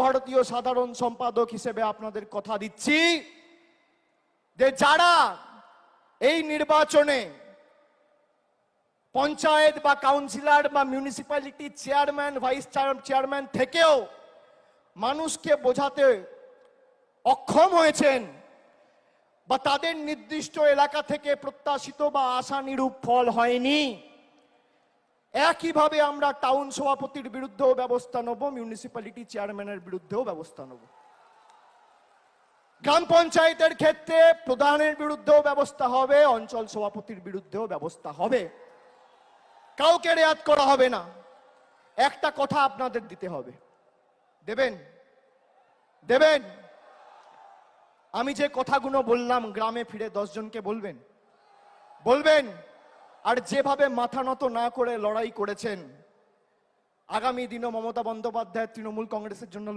ভারতীয় সাধারণ সম্পাদক হিসেবে আপনাদের কথা দিচ্ছি যে যারা এই নির্বাচনে পঞ্চায়েত বা কাউন্সিলর বা মিউনিসিপ্যালিটি চেয়ারম্যান ভাইস চেয়ারম্যান থেকেও মানুষকে বোঝাতে অক্ষম হয়েছেন বা তাদের নির্দিষ্ট এলাকা থেকে প্রত্যাশিত বা আশানুরূপ ফল হয়নি, একইভাবে আমরা টাউন সভাপতির বিরুদ্ধেও ব্যবস্থা নেব, মিউনিসিপ্যালিটি চেয়ারম্যানের বিরুদ্ধেও ব্যবস্থা নেব। গ্রাম পঞ্চায়েতের ক্ষেত্রে প্রধানের বিরুদ্ধেও ব্যবস্থা হবে, অঞ্চল সভাপতির বিরুদ্ধেও ব্যবস্থা হবে। কাউকে রেয়াত করা হবে না। একটা কথা আপনাদের দিতে হবে, দেবেন দেবেন আমি যে কথাগুলো বললাম গ্রামে ফিরে 10 জনকে বলবেন বলবেন আর যেভাবে মাথা নত না করে লড়াই করেছেন, আগামী দিনে মমতা বন্দ্যোপাধ্যায় তৃণমূল কংগ্রেসের জন্য